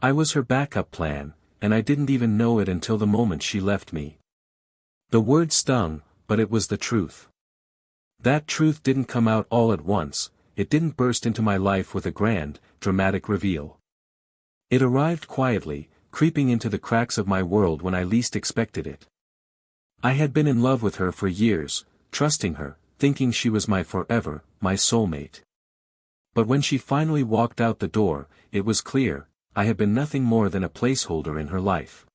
I was her backup plan, and I didn't even know it until the moment she left me. The word stung, but it was the truth. That truth didn't come out all at once, it didn't burst into my life with a grand, dramatic reveal. It arrived quietly, creeping into the cracks of my world when I least expected it. I had been in love with her for years, trusting her, thinking she was my forever, my soulmate. But when she finally walked out the door, it was clear, I had been nothing more than a placeholder in her life.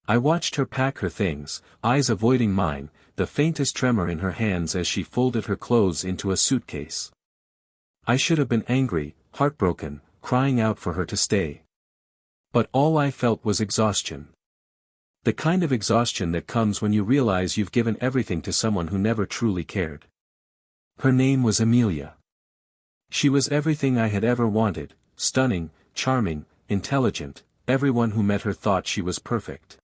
I watched her pack her things, eyes avoiding mine, the faintest tremor in her hands as she folded her clothes into a suitcase. I should have been angry, heartbroken, crying out for her to stay. But all I felt was exhaustion. The kind of exhaustion that comes when you realize you've given everything to someone who never truly cared. Her name was Amelia. She was everything I had ever wanted, stunning, charming, intelligent, everyone who met her thought she was perfect.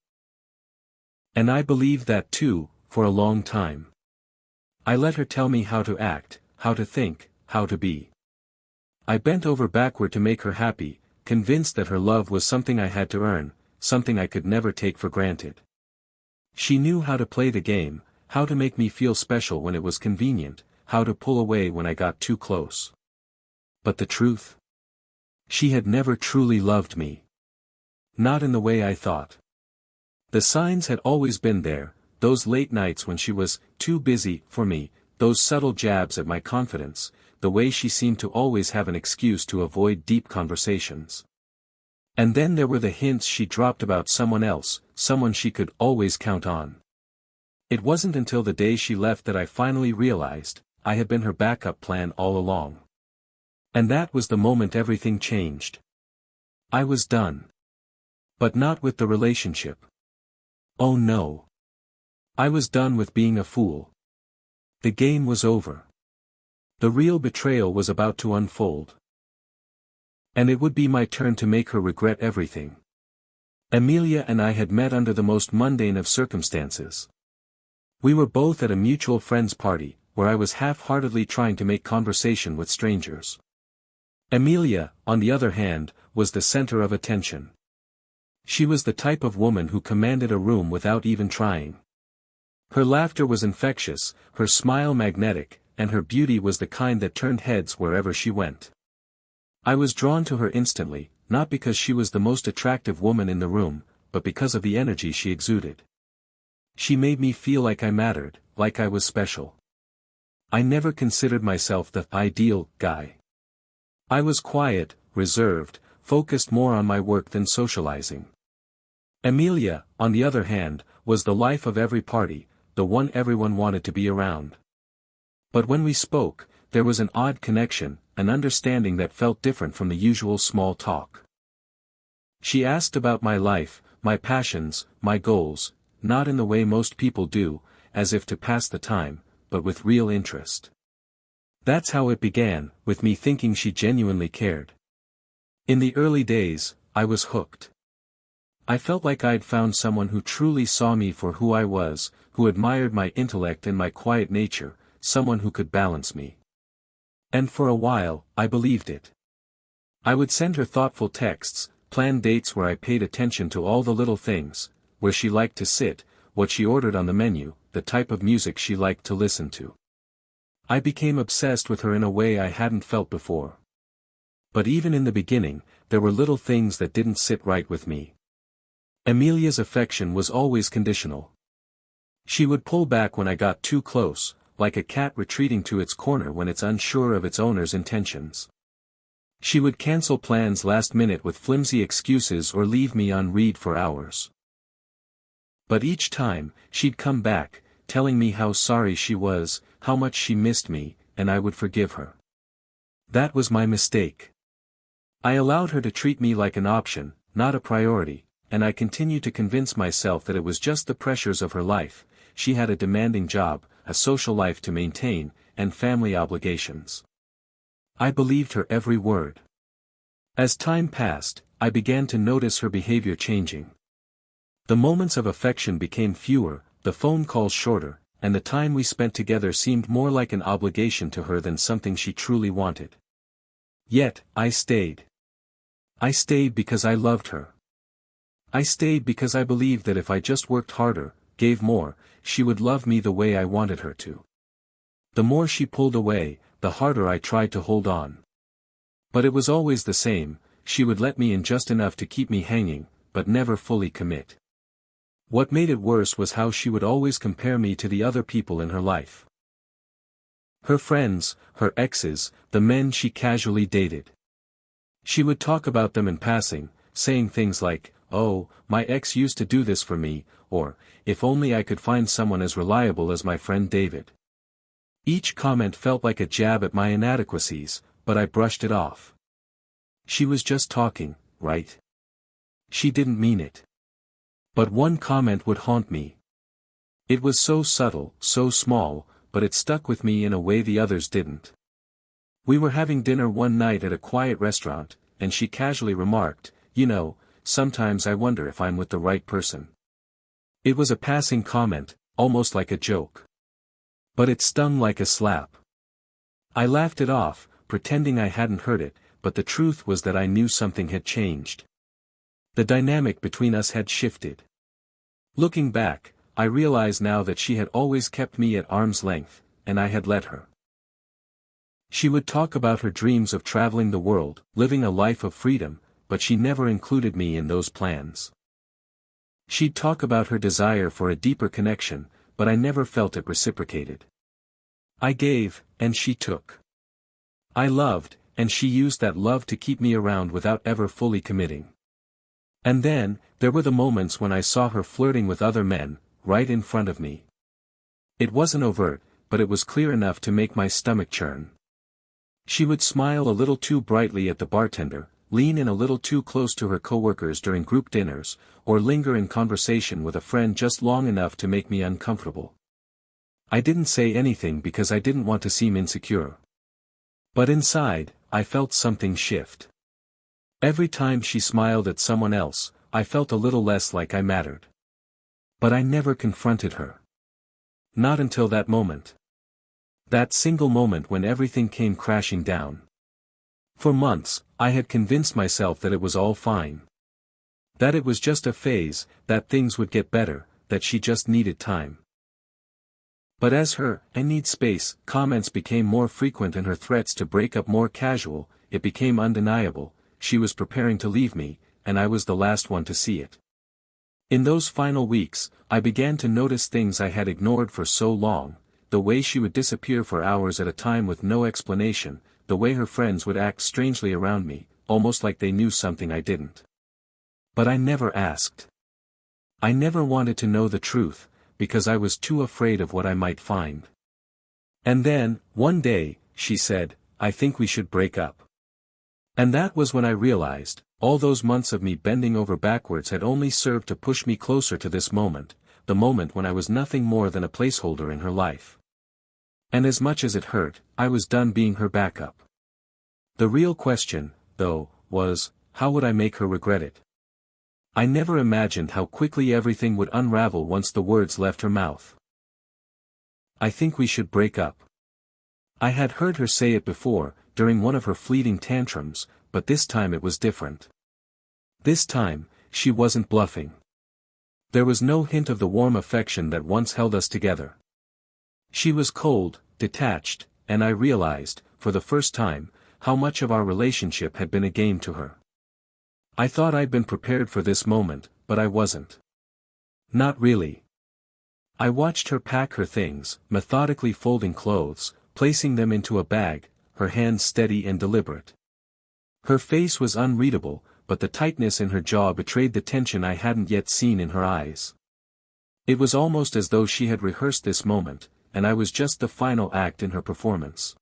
And I believed that too, for a long time. I let her tell me how to act, how to think, how to be. I bent over backward to make her happy, convinced that her love was something I had to earn, something I could never take for granted. She knew how to play the game, how to make me feel special when it was convenient, how to pull away when I got too close. But the truth? She had never truly loved me. Not in the way I thought. The signs had always been there, those late nights when she was too busy for me, those subtle jabs at my confidence, the way she seemed to always have an excuse to avoid deep conversations. And then there were the hints she dropped about someone else, someone she could always count on. It wasn't until the day she left that I finally realized, I had been her backup plan all along. And that was the moment everything changed. I was done. But not with the relationship. Oh no. I was done with being a fool. The game was over. The real betrayal was about to unfold. And it would be my turn to make her regret everything. Amelia and I had met under the most mundane of circumstances. We were both at a mutual friend's party, where I was half-heartedly trying to make conversation with strangers. Amelia, on the other hand, was the center of attention. She was the type of woman who commanded a room without even trying. Her laughter was infectious, her smile magnetic, and her beauty was the kind that turned heads wherever she went. I was drawn to her instantly, not because she was the most attractive woman in the room, but because of the energy she exuded. She made me feel like I mattered, like I was special. I never considered myself the ideal guy. I was quiet, reserved, focused more on my work than socializing. Amelia, on the other hand, was the life of every party, the one everyone wanted to be around. But when we spoke, there was an odd connection, an understanding that felt different from the usual small talk. She asked about my life, my passions, my goals, not in the way most people do, as if to pass the time, but with real interest. That's how it began, with me thinking she genuinely cared. In the early days, I was hooked. I felt like I'd found someone who truly saw me for who I was, who admired my intellect and my quiet nature, someone who could balance me. And for a while, I believed it. I would send her thoughtful texts, plan dates where I paid attention to all the little things, where she liked to sit, what she ordered on the menu, the type of music she liked to listen to. I became obsessed with her in a way I hadn't felt before. But even in the beginning, there were little things that didn't sit right with me. Amelia's affection was always conditional. She would pull back when I got too close, like a cat retreating to its corner when it's unsure of its owner's intentions. She would cancel plans last minute with flimsy excuses or leave me on read for hours. But each time, she'd come back, telling me how sorry she was, how much she missed me, and I would forgive her. That was my mistake. I allowed her to treat me like an option, not a priority, and I continued to convince myself that it was just the pressures of her life. She had a demanding job, a social life to maintain, and family obligations. I believed her every word. As time passed, I began to notice her behavior changing. The moments of affection became fewer, the phone calls shorter, and the time we spent together seemed more like an obligation to her than something she truly wanted. Yet, I stayed. I stayed because I loved her. I stayed because I believed that if I just worked harder, gave more, she would love me the way I wanted her to. The more she pulled away, the harder I tried to hold on. But it was always the same, she would let me in just enough to keep me hanging, but never fully commit. What made it worse was how she would always compare me to the other people in her life. Her friends, her exes, the men she casually dated. She would talk about them in passing, saying things like, "Oh, my ex used to do this for me," or, "If only I could find someone as reliable as my friend David." Each comment felt like a jab at my inadequacies, but I brushed it off. She was just talking, right? She didn't mean it. But one comment would haunt me. It was so subtle, so small, but it stuck with me in a way the others didn't. We were having dinner one night at a quiet restaurant, and she casually remarked, "You know, sometimes I wonder if I'm with the right person." It was a passing comment, almost like a joke. But it stung like a slap. I laughed it off, pretending I hadn't heard it, but the truth was that I knew something had changed. The dynamic between us had shifted. Looking back, I realize now that she had always kept me at arm's length, and I had let her. She would talk about her dreams of traveling the world, living a life of freedom, but she never included me in those plans. She'd talk about her desire for a deeper connection, but I never felt it reciprocated. I gave, and she took. I loved, and she used that love to keep me around without ever fully committing. And then, there were the moments when I saw her flirting with other men, right in front of me. It wasn't overt, but it was clear enough to make my stomach churn. She would smile a little too brightly at the bartender, lean in a little too close to her coworkers during group dinners, or linger in conversation with a friend just long enough to make me uncomfortable. I didn't say anything because I didn't want to seem insecure. But inside, I felt something shift. Every time she smiled at someone else, I felt a little less like I mattered. But I never confronted her. Not until that moment. That single moment when everything came crashing down. For months, I had convinced myself that it was all fine. That it was just a phase, that things would get better, that she just needed time. But as her "I need space" comments became more frequent and her threats to break up more casual, it became undeniable, she was preparing to leave me, and I was the last one to see it. In those final weeks, I began to notice things I had ignored for so long, the way she would disappear for hours at a time with no explanation, the way her friends would act strangely around me, almost like they knew something I didn't. But I never asked. I never wanted to know the truth, because I was too afraid of what I might find. And then, one day, she said, "I think we should break up." And that was when I realized, all those months of me bending over backwards had only served to push me closer to this moment, the moment when I was nothing more than a placeholder in her life. And as much as it hurt, I was done being her backup. The real question, though, was, how would I make her regret it? I never imagined how quickly everything would unravel once the words left her mouth. "I think we should break up." I had heard her say it before, during one of her fleeting tantrums, but this time it was different. This time, she wasn't bluffing. There was no hint of the warm affection that once held us together. She was cold, detached, and I realized, for the first time, how much of our relationship had been a game to her. I thought I'd been prepared for this moment, but I wasn't. Not really. I watched her pack her things, methodically folding clothes, placing them into a bag, her hands steady and deliberate. Her face was unreadable, but the tightness in her jaw betrayed the tension I hadn't yet seen in her eyes. It was almost as though she had rehearsed this moment, and I was just the final act in her performance.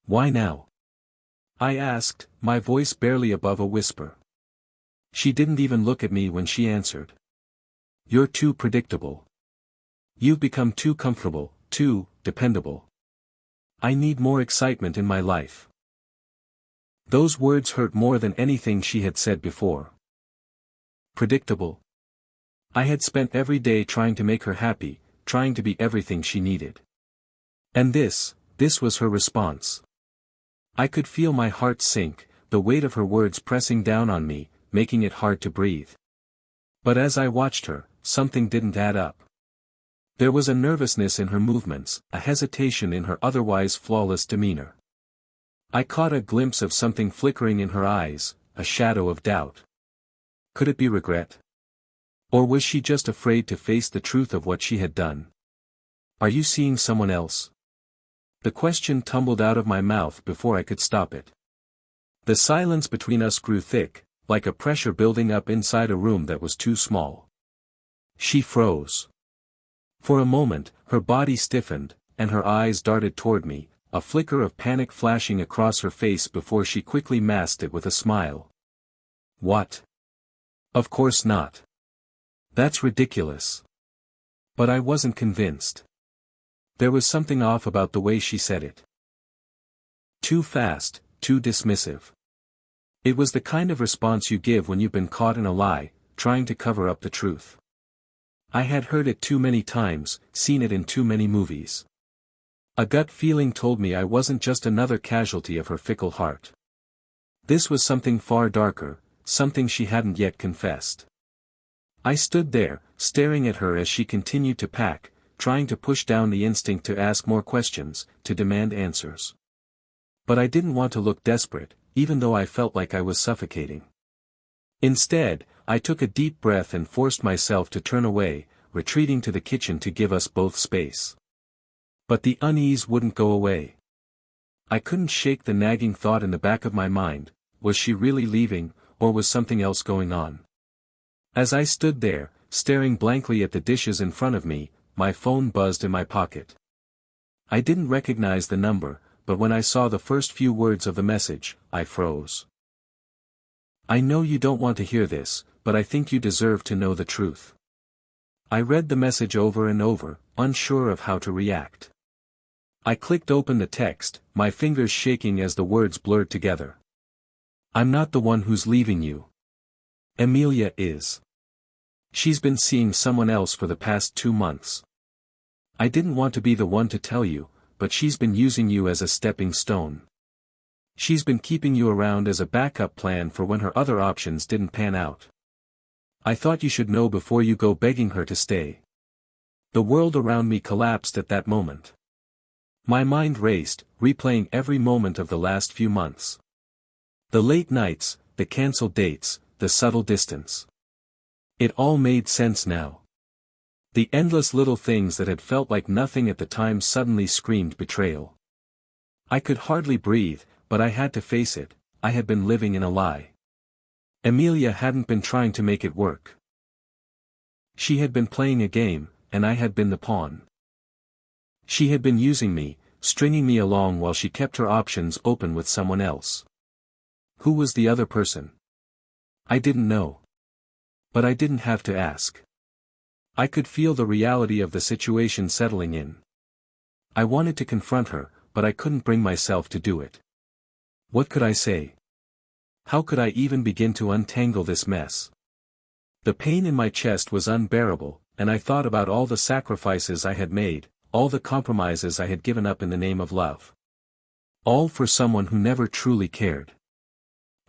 "Why now?" I asked, my voice barely above a whisper. She didn't even look at me when she answered. "You're too predictable. You've become too comfortable, too dependable. I need more excitement in my life." Those words hurt more than anything she had said before. Predictable. I had spent every day trying to make her happy, trying to be everything she needed. And this was her response. I could feel my heart sink, the weight of her words pressing down on me, making it hard to breathe. But as I watched her, something didn't add up. There was a nervousness in her movements, a hesitation in her otherwise flawless demeanor. I caught a glimpse of something flickering in her eyes, a shadow of doubt. Could it be regret? Or was she just afraid to face the truth of what she had done? Are you seeing someone else? The question tumbled out of my mouth before I could stop it. The silence between us grew thick, like a pressure building up inside a room that was too small. She froze. For a moment, her body stiffened, and her eyes darted toward me, a flicker of panic flashing across her face before she quickly masked it with a smile. What? Of course not. That's ridiculous. But I wasn't convinced. There was something off about the way she said it. Too fast, too dismissive. It was the kind of response you give when you've been caught in a lie, trying to cover up the truth. I had heard it too many times, seen it in too many movies. A gut feeling told me I wasn't just another casualty of her fickle heart. This was something far darker, something she hadn't yet confessed. I stood there, staring at her as she continued to pack, trying to push down the instinct to ask more questions, to demand answers. But I didn't want to look desperate, even though I felt like I was suffocating. Instead, I took a deep breath and forced myself to turn away, retreating to the kitchen to give us both space. But the unease wouldn't go away. I couldn't shake the nagging thought in the back of my mind, was she really leaving, or was something else going on? As I stood there, staring blankly at the dishes in front of me, my phone buzzed in my pocket. I didn't recognize the number, but when I saw the first few words of the message, I froze. I know you don't want to hear this, but I think you deserve to know the truth. I read the message over and over, unsure of how to react. I clicked open the text, my fingers shaking as the words blurred together. I'm not the one who's leaving you. Emilia is. She's been seeing someone else for the past 2 months. I didn't want to be the one to tell you, but she's been using you as a stepping stone. She's been keeping you around as a backup plan for when her other options didn't pan out. I thought you should know before you go begging her to stay. The world around me collapsed at that moment. My mind raced, replaying every moment of the last few months. The late nights, the cancelled dates, the subtle distance. It all made sense now. The endless little things that had felt like nothing at the time suddenly screamed betrayal. I could hardly breathe, but I had to face it, I had been living in a lie. Emilia hadn't been trying to make it work. She had been playing a game, and I had been the pawn. She had been using me, stringing me along while she kept her options open with someone else. Who was the other person? I didn't know. But I didn't have to ask. I could feel the reality of the situation settling in. I wanted to confront her, but I couldn't bring myself to do it. What could I say? How could I even begin to untangle this mess? The pain in my chest was unbearable, and I thought about all the sacrifices I had made, all the compromises I had given up in the name of love. All for someone who never truly cared.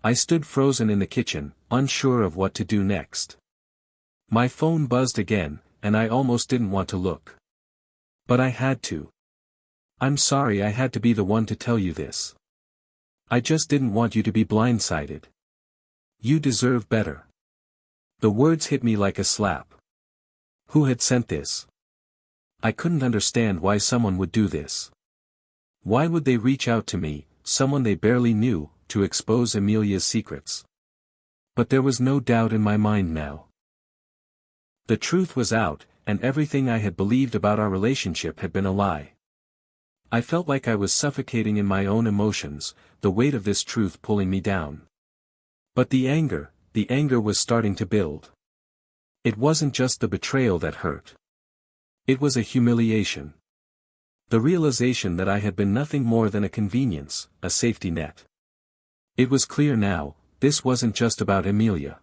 I stood frozen in the kitchen, unsure of what to do next. My phone buzzed again, and I almost didn't want to look. But I had to. I'm sorry I had to be the one to tell you this. I just didn't want you to be blindsided. You deserve better. The words hit me like a slap. Who had sent this? I couldn't understand why someone would do this. Why would they reach out to me, someone they barely knew, to expose Emilia's secrets? But there was no doubt in my mind now. The truth was out, and everything I had believed about our relationship had been a lie. I felt like I was suffocating in my own emotions, the weight of this truth pulling me down. But the anger was starting to build. It wasn't just the betrayal that hurt. It was a humiliation. The realization that I had been nothing more than a convenience, a safety net. It was clear now, this wasn't just about Emilia.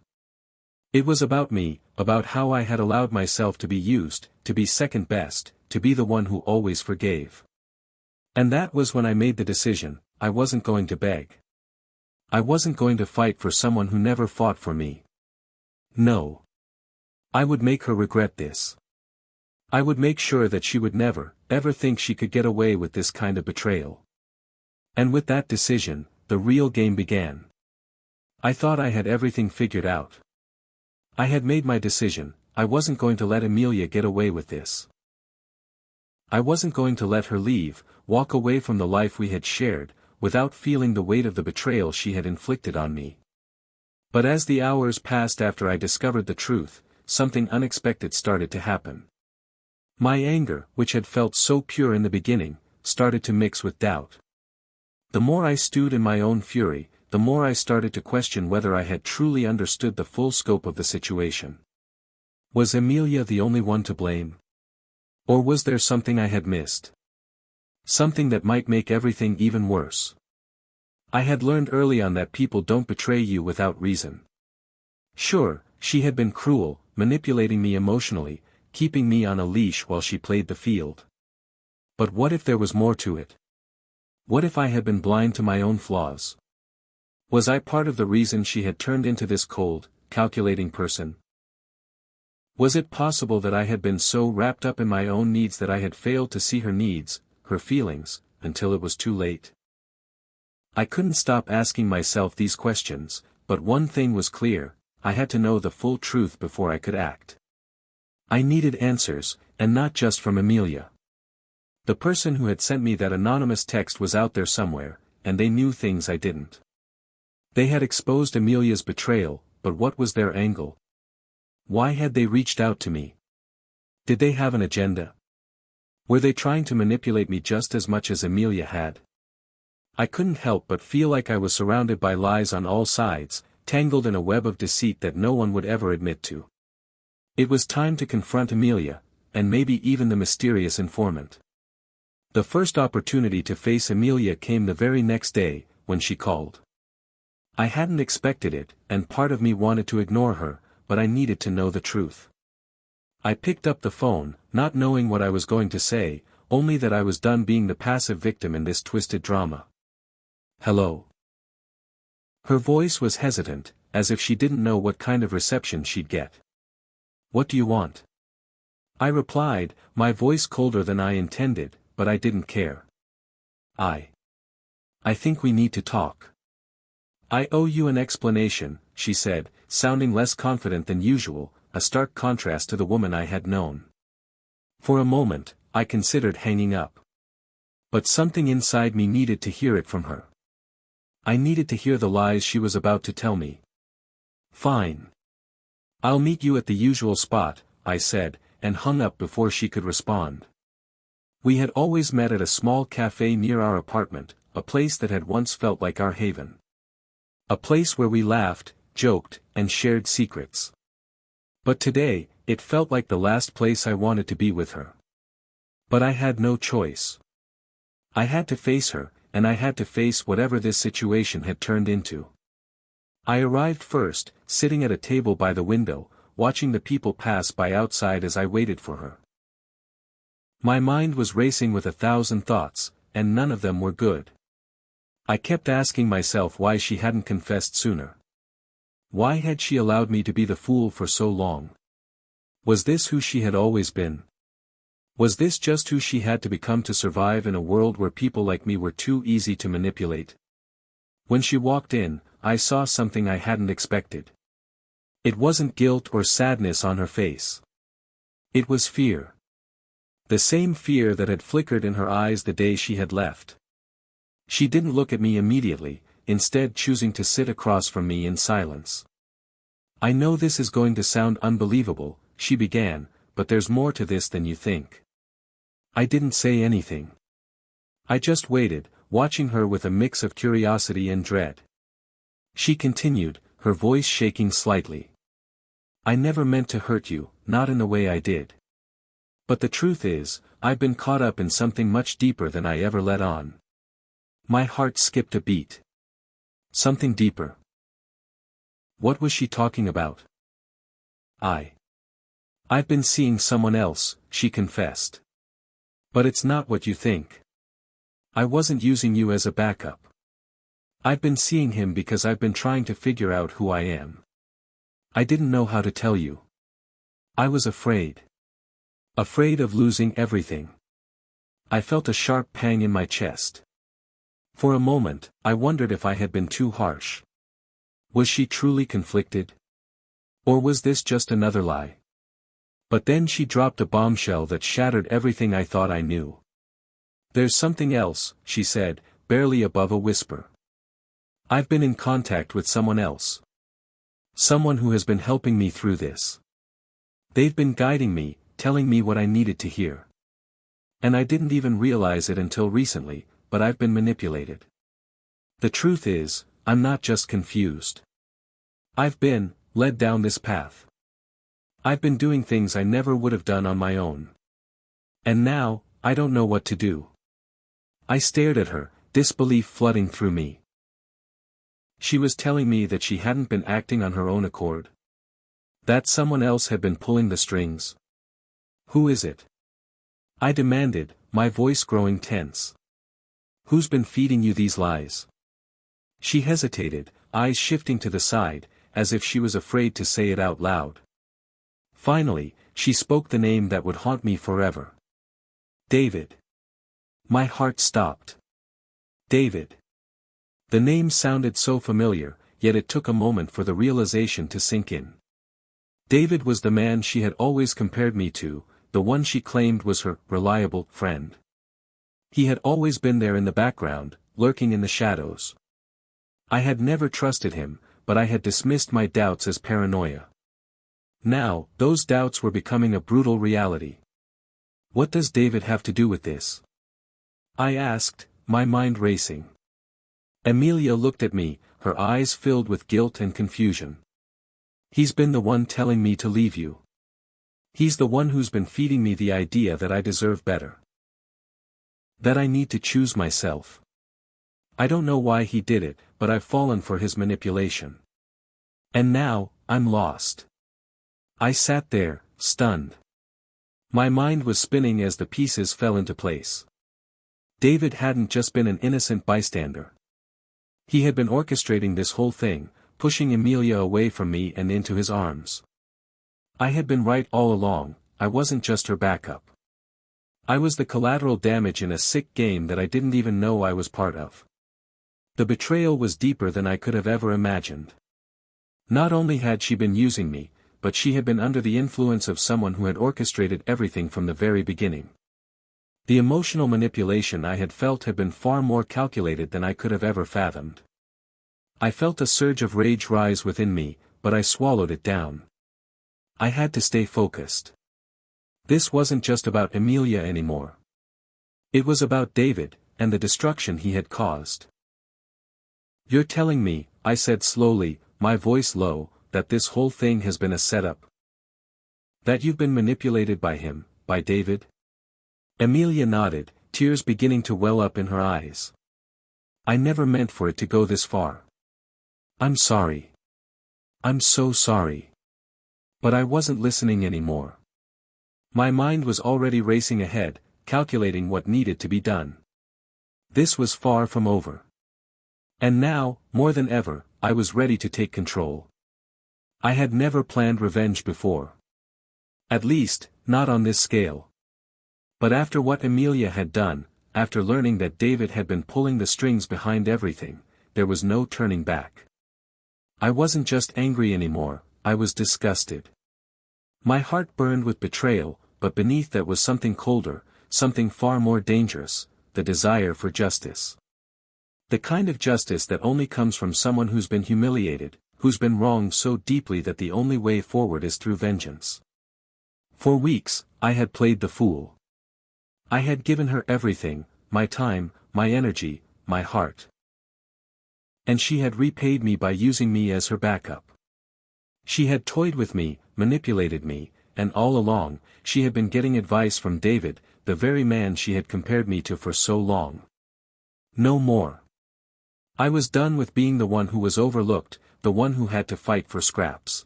It was about me, about how I had allowed myself to be used, to be second best, to be the one who always forgave. And that was when I made the decision, I wasn't going to beg. I wasn't going to fight for someone who never fought for me. No. I would make her regret this. I would make sure that she would never, ever think she could get away with this kind of betrayal. And with that decision, the real game began. I thought I had everything figured out. I had made my decision. I wasn't going to let Amelia get away with this. I wasn't going to let her leave, walk away from the life we had shared, without feeling the weight of the betrayal she had inflicted on me. But as the hours passed after I discovered the truth, something unexpected started to happen. My anger, which had felt so pure in the beginning, started to mix with doubt. The more I stewed in my own fury, the more I started to question whether I had truly understood the full scope of the situation. Was Amelia the only one to blame? Or was there something I had missed? Something that might make everything even worse. I had learned early on that people don't betray you without reason. Sure, she had been cruel, manipulating me emotionally, keeping me on a leash while she played the field. But what if there was more to it? What if I had been blind to my own flaws? Was I part of the reason she had turned into this cold, calculating person? Was it possible that I had been so wrapped up in my own needs that I had failed to see her needs, her feelings, until it was too late? I couldn't stop asking myself these questions, but one thing was clear: I had to know the full truth before I could act. I needed answers, and not just from Amelia. The person who had sent me that anonymous text was out there somewhere, and they knew things I didn't. They had exposed Amelia's betrayal, but what was their angle? Why had they reached out to me? Did they have an agenda? Were they trying to manipulate me just as much as Amelia had? I couldn't help but feel like I was surrounded by lies on all sides, tangled in a web of deceit that no one would ever admit to. It was time to confront Amelia, and maybe even the mysterious informant. The first opportunity to face Amelia came the very next day, when she called. I hadn't expected it, and part of me wanted to ignore her, but I needed to know the truth. I picked up the phone, not knowing what I was going to say, only that I was done being the passive victim in this twisted drama. Hello. Her voice was hesitant, as if she didn't know what kind of reception she'd get. What do you want? I replied, my voice colder than I intended, but I didn't care. I think we need to talk. I owe you an explanation, she said, sounding less confident than usual, a stark contrast to the woman I had known. For a moment, I considered hanging up. But something inside me needed to hear it from her. I needed to hear the lies she was about to tell me. Fine. I'll meet you at the usual spot, I said, and hung up before she could respond. We had always met at a small cafe near our apartment, a place that had once felt like our haven. A place where we laughed, joked, and shared secrets. But today, it felt like the last place I wanted to be with her. But I had no choice. I had to face her, and I had to face whatever this situation had turned into. I arrived first, sitting at a table by the window, watching the people pass by outside as I waited for her. My mind was racing with 1,000 thoughts, and none of them were good. I kept asking myself why she hadn't confessed sooner. Why had she allowed me to be the fool for so long? Was this who she had always been? Was this just who she had to become to survive in a world where people like me were too easy to manipulate? When she walked in, I saw something I hadn't expected. It wasn't guilt or sadness on her face. It was fear. The same fear that had flickered in her eyes the day she had left. She didn't look at me immediately, instead choosing to sit across from me in silence. I know this is going to sound unbelievable, she began, but there's more to this than you think. I didn't say anything. I just waited, watching her with a mix of curiosity and dread. She continued, her voice shaking slightly. I never meant to hurt you, not in the way I did. But the truth is, I've been caught up in something much deeper than I ever let on. My heart skipped a beat. Something deeper. What was she talking about? I've been seeing someone else, she confessed. But it's not what you think. I wasn't using you as a backup. I've been seeing him because I've been trying to figure out who I am. I didn't know how to tell you. I was afraid. Afraid of losing everything. I felt a sharp pang in my chest. For a moment, I wondered if I had been too harsh. Was she truly conflicted? Or was this just another lie? But then she dropped a bombshell that shattered everything I thought I knew. There's something else, she said, barely above a whisper. I've been in contact with someone else. Someone who has been helping me through this. They've been guiding me, telling me what I needed to hear. And I didn't even realize it until recently, but I've been manipulated. The truth is, I'm not just confused. I've been led down this path. I've been doing things I never would have done on my own. And now, I don't know what to do. I stared at her, disbelief flooding through me. She was telling me that she hadn't been acting on her own accord. That someone else had been pulling the strings. Who is it? I demanded, my voice growing tense. Who's been feeding you these lies? She hesitated, eyes shifting to the side, as if she was afraid to say it out loud. Finally, she spoke the name that would haunt me forever. David. My heart stopped. David. The name sounded so familiar, yet it took a moment for the realization to sink in. David was the man she had always compared me to, the one she claimed was her reliable friend. He had always been there in the background, lurking in the shadows. I had never trusted him, but I had dismissed my doubts as paranoia. Now, those doubts were becoming a brutal reality. What does David have to do with this? I asked, my mind racing. Amelia looked at me, her eyes filled with guilt and confusion. He's been the one telling me to leave you. He's the one who's been feeding me the idea that I deserve better. That I need to choose myself. I don't know why he did it, but I've fallen for his manipulation. And now, I'm lost. I sat there, stunned. My mind was spinning as the pieces fell into place. David hadn't just been an innocent bystander. He had been orchestrating this whole thing, pushing Amelia away from me and into his arms. I had been right all along, I wasn't just her backup. I was the collateral damage in a sick game that I didn't even know I was part of. The betrayal was deeper than I could have ever imagined. Not only had she been using me, but she had been under the influence of someone who had orchestrated everything from the very beginning. The emotional manipulation I had felt had been far more calculated than I could have ever fathomed. I felt a surge of rage rise within me, but I swallowed it down. I had to stay focused. This wasn't just about Amelia anymore. It was about David, and the destruction he had caused. You're telling me, I said slowly, my voice low, that this whole thing has been a setup? That you've been manipulated by him, by David? Amelia nodded, tears beginning to well up in her eyes. I never meant for it to go this far. I'm sorry. I'm so sorry. But I wasn't listening anymore. My mind was already racing ahead, calculating what needed to be done. This was far from over. And now, more than ever, I was ready to take control. I had never planned revenge before. At least, not on this scale. But after what Amelia had done, after learning that David had been pulling the strings behind everything, there was no turning back. I wasn't just angry anymore, I was disgusted. My heart burned with betrayal, but beneath that was something colder, something far more dangerous, the desire for justice. The kind of justice that only comes from someone who's been humiliated, who's been wronged so deeply that the only way forward is through vengeance. For weeks, I had played the fool. I had given her everything, my time, my energy, my heart. And she had repaid me by using me as her backup. She had toyed with me, manipulated me, and all along, she had been getting advice from David, the very man she had compared me to for so long. No more. I was done with being the one who was overlooked, the one who had to fight for scraps.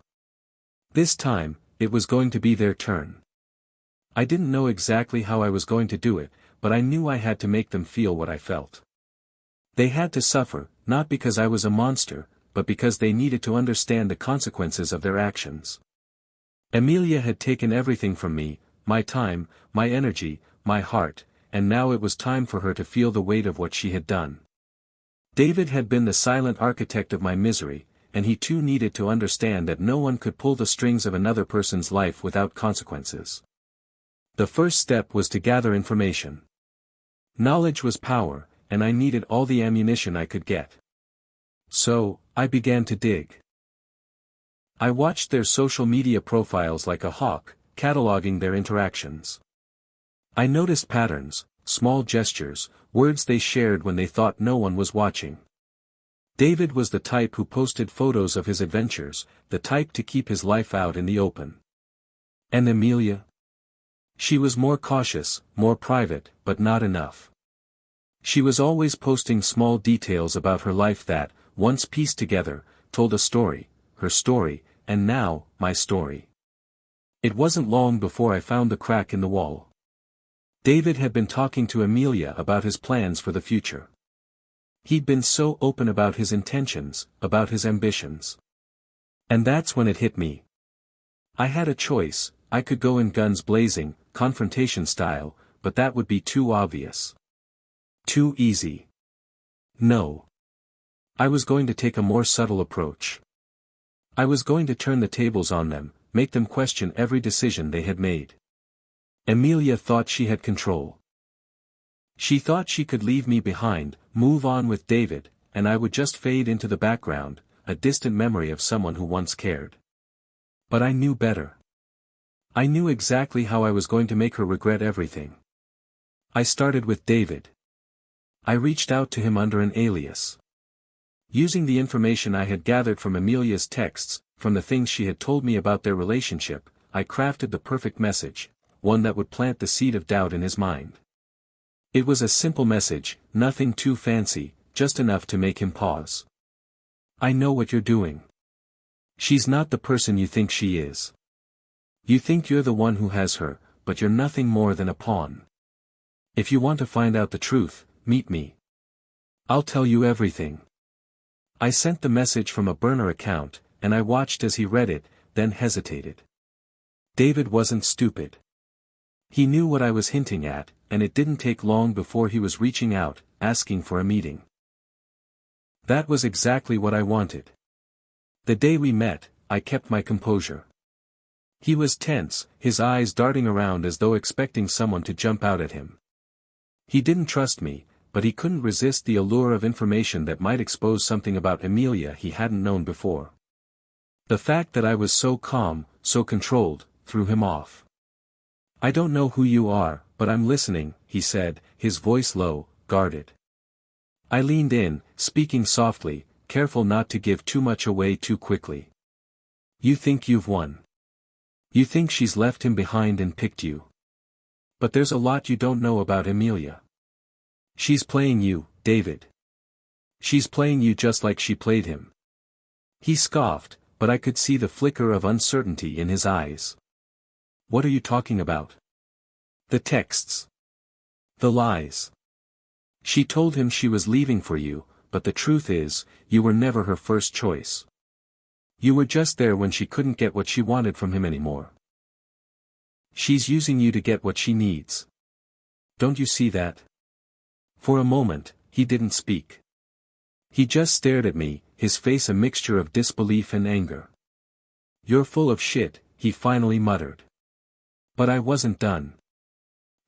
This time, it was going to be their turn. I didn't know exactly how I was going to do it, but I knew I had to make them feel what I felt. They had to suffer, not because I was a monster, but because they needed to understand the consequences of their actions. Emilia had taken everything from me, my time, my energy, my heart, and now it was time for her to feel the weight of what she had done. David had been the silent architect of my misery, and he too needed to understand that no one could pull the strings of another person's life without consequences. The first step was to gather information. Knowledge was power, and I needed all the ammunition I could get. So, I began to dig. I watched their social media profiles like a hawk, cataloging their interactions. I noticed patterns, small gestures, words they shared when they thought no one was watching. David was the type who posted photos of his adventures, the type to keep his life out in the open. And Emilia? She was more cautious, more private, but not enough. She was always posting small details about her life that, once pieced together, told a story, her story, and now, my story. It wasn't long before I found the crack in the wall. David had been talking to Emilia about his plans for the future. He'd been so open about his intentions, about his ambitions. And that's when it hit me. I had a choice. I could go in guns blazing, confrontation style, but that would be too obvious. Too easy. No. I was going to take a more subtle approach. I was going to turn the tables on them, make them question every decision they had made. Emilia thought she had control. She thought she could leave me behind, move on with David, and I would just fade into the background, a distant memory of someone who once cared. But I knew better. I knew exactly how I was going to make her regret everything. I started with David. I reached out to him under an alias. Using the information I had gathered from Emilia's texts, from the things she had told me about their relationship, I crafted the perfect message, one that would plant the seed of doubt in his mind. It was a simple message, nothing too fancy, just enough to make him pause. I know what you're doing. She's not the person you think she is. You think you're the one who has her, but you're nothing more than a pawn. If you want to find out the truth, meet me. I'll tell you everything. I sent the message from a burner account, and I watched as he read it, then hesitated. David wasn't stupid. He knew what I was hinting at, and it didn't take long before he was reaching out, asking for a meeting. That was exactly what I wanted. The day we met, I kept my composure. He was tense, his eyes darting around as though expecting someone to jump out at him. He didn't trust me, but he couldn't resist the allure of information that might expose something about Emilia he hadn't known before. The fact that I was so calm, so controlled, threw him off. I don't know who you are, but I'm listening, he said, his voice low, guarded. I leaned in, speaking softly, careful not to give too much away too quickly. You think you've won. You think she's left him behind and picked you. But there's a lot you don't know about Emilia. She's playing you, David. She's playing you just like she played him. He scoffed, but I could see the flicker of uncertainty in his eyes. What are you talking about? The texts. The lies. She told him she was leaving for you, but the truth is, you were never her first choice. You were just there when she couldn't get what she wanted from him anymore. She's using you to get what she needs. Don't you see that? For a moment, he didn't speak. He just stared at me, his face a mixture of disbelief and anger. You're full of shit, he finally muttered. But I wasn't done.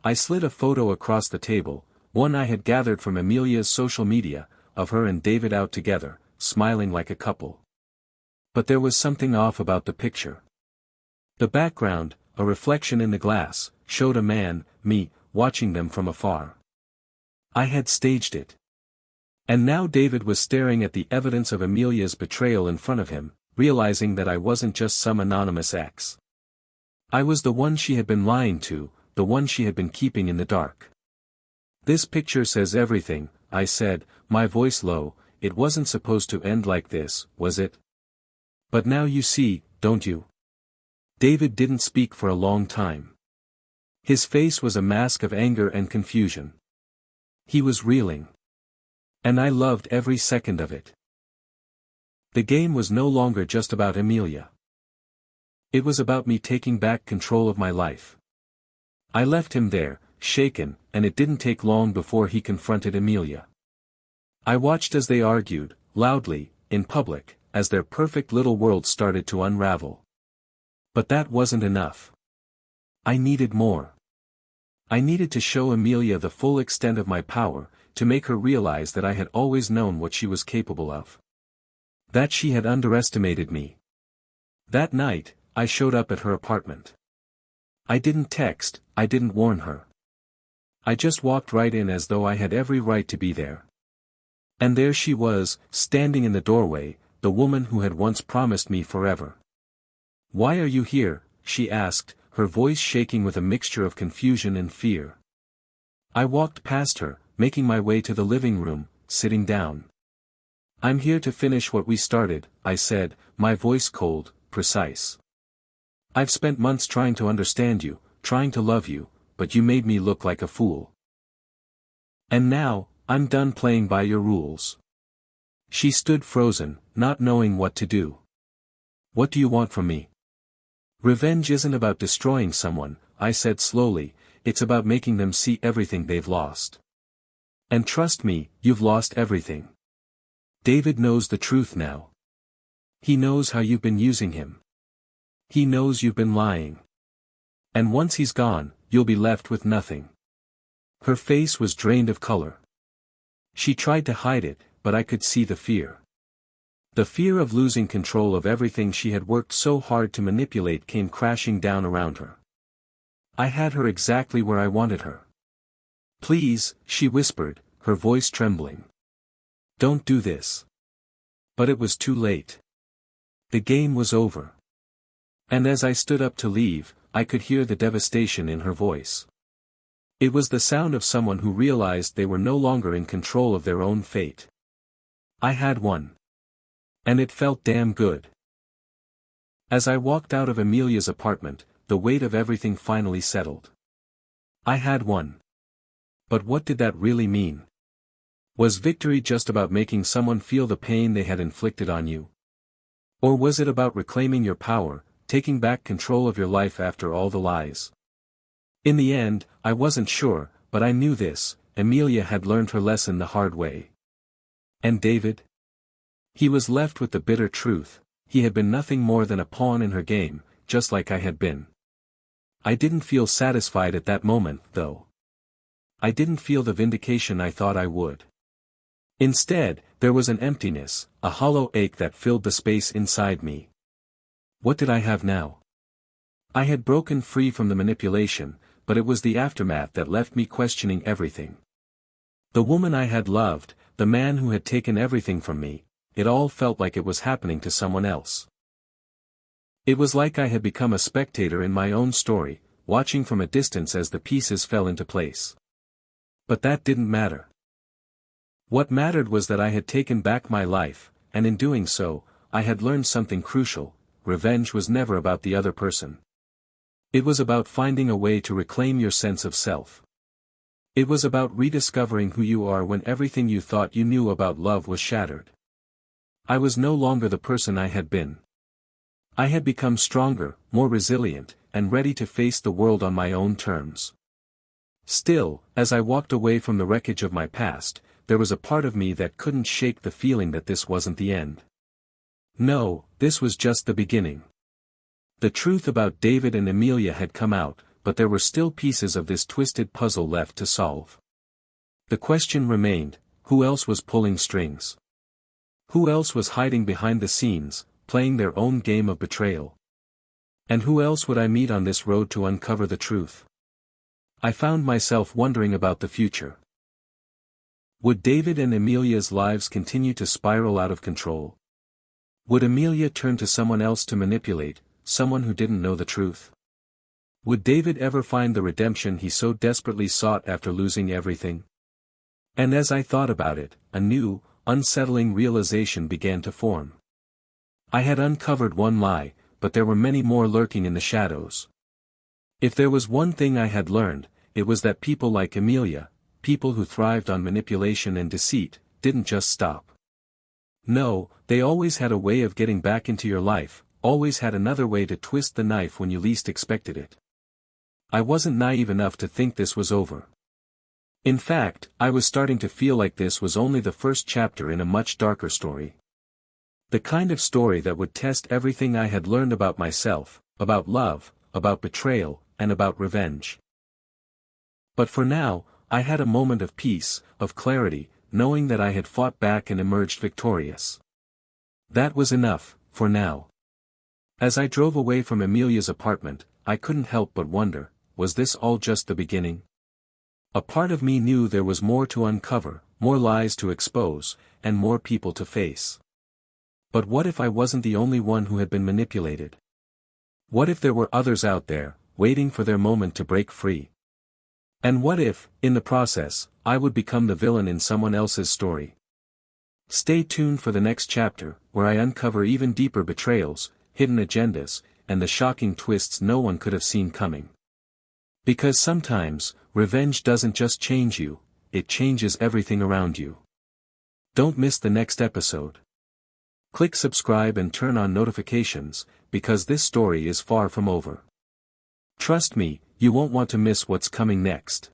I slid a photo across the table, one I had gathered from Emilia's social media, of her and David out together, smiling like a couple. But there was something off about the picture. The background, a reflection in the glass, showed a man, me, watching them from afar. I had staged it. And now David was staring at the evidence of Emilia's betrayal in front of him, realizing that I wasn't just some anonymous ex. I was the one she had been lying to, the one she had been keeping in the dark. This picture says everything, I said, my voice low. It wasn't supposed to end like this, was it? But now you see, don't you? David didn't speak for a long time. His face was a mask of anger and confusion. He was reeling. And I loved every second of it. The game was no longer just about Emilia. It was about me taking back control of my life. I left him there, shaken, and it didn't take long before he confronted Emilia. I watched as they argued, loudly, in public, as their perfect little world started to unravel. But that wasn't enough. I needed more. I needed to show Emilia the full extent of my power, to make her realize that I had always known what she was capable of. That she had underestimated me. That night, I showed up at her apartment. I didn't text, I didn't warn her. I just walked right in as though I had every right to be there. And there she was, standing in the doorway, the woman who had once promised me forever. "Why are you here?" she asked, her voice shaking with a mixture of confusion and fear. I walked past her, making my way to the living room, sitting down. "I'm here to finish what we started," I said, my voice cold, precise. "I've spent months trying to understand you, trying to love you, but you made me look like a fool. And now, I'm done playing by your rules." She stood frozen, not knowing what to do. "What do you want from me?" "Revenge isn't about destroying someone," I said slowly, "it's about making them see everything they've lost. And trust me, you've lost everything. David knows the truth now. He knows how you've been using him. He knows you've been lying. And once he's gone, you'll be left with nothing." Her face was drained of color. She tried to hide it, but I could see the fear. The fear of losing control of everything she had worked so hard to manipulate came crashing down around her. I had her exactly where I wanted her. "Please," she whispered, her voice trembling. "Don't do this." But it was too late. The game was over. And as I stood up to leave, I could hear the devastation in her voice. It was the sound of someone who realized they were no longer in control of their own fate. I had won. And it felt damn good. As I walked out of Emilia's apartment, the weight of everything finally settled. I had won. But what did that really mean? Was victory just about making someone feel the pain they had inflicted on you? Or was it about reclaiming your power, taking back control of your life after all the lies? In the end, I wasn't sure, but I knew this: Emilia had learned her lesson the hard way. And David? He was left with the bitter truth: he had been nothing more than a pawn in her game, just like I had been. I didn't feel satisfied at that moment, though. I didn't feel the vindication I thought I would. Instead, there was an emptiness, a hollow ache that filled the space inside me. What did I have now? I had broken free from the manipulation, but it was the aftermath that left me questioning everything. The woman I had loved, the man who had taken everything from me, it all felt like it was happening to someone else. It was like I had become a spectator in my own story, watching from a distance as the pieces fell into place. But that didn't matter. What mattered was that I had taken back my life, and in doing so, I had learned something crucial: revenge was never about the other person. It was about finding a way to reclaim your sense of self. It was about rediscovering who you are when everything you thought you knew about love was shattered. I was no longer the person I had been. I had become stronger, more resilient, and ready to face the world on my own terms. Still, as I walked away from the wreckage of my past, there was a part of me that couldn't shake the feeling that this wasn't the end. No, this was just the beginning. The truth about David and Emilia had come out, but there were still pieces of this twisted puzzle left to solve. The question remained: who else was pulling strings? Who else was hiding behind the scenes, playing their own game of betrayal? And who else would I meet on this road to uncover the truth? I found myself wondering about the future. Would David and Emilia's lives continue to spiral out of control? Would Emilia turn to someone else to manipulate, someone who didn't know the truth? Would David ever find the redemption he so desperately sought after losing everything? And as I thought about it, a new, unsettling realization began to form. I had uncovered one lie, but there were many more lurking in the shadows. If there was one thing I had learned, it was that people like Emilia, people who thrived on manipulation and deceit, didn't just stop. No, they always had a way of getting back into your life, always had another way to twist the knife when you least expected it. I wasn't naive enough to think this was over. In fact, I was starting to feel like this was only the first chapter in a much darker story. The kind of story that would test everything I had learned about myself, about love, about betrayal, and about revenge. But for now, I had a moment of peace, of clarity, knowing that I had fought back and emerged victorious. That was enough, for now. As I drove away from Amelia's apartment, I couldn't help but wonder, was this all just the beginning? A part of me knew there was more to uncover, more lies to expose, and more people to face. But what if I wasn't the only one who had been manipulated? What if there were others out there, waiting for their moment to break free? And what if, in the process, I would become the villain in someone else's story? Stay tuned for the next chapter, where I uncover even deeper betrayals, hidden agendas, and the shocking twists no one could have seen coming. Because sometimes, revenge doesn't just change you, it changes everything around you. Don't miss the next episode. Click subscribe and turn on notifications, because this story is far from over. Trust me, you won't want to miss what's coming next.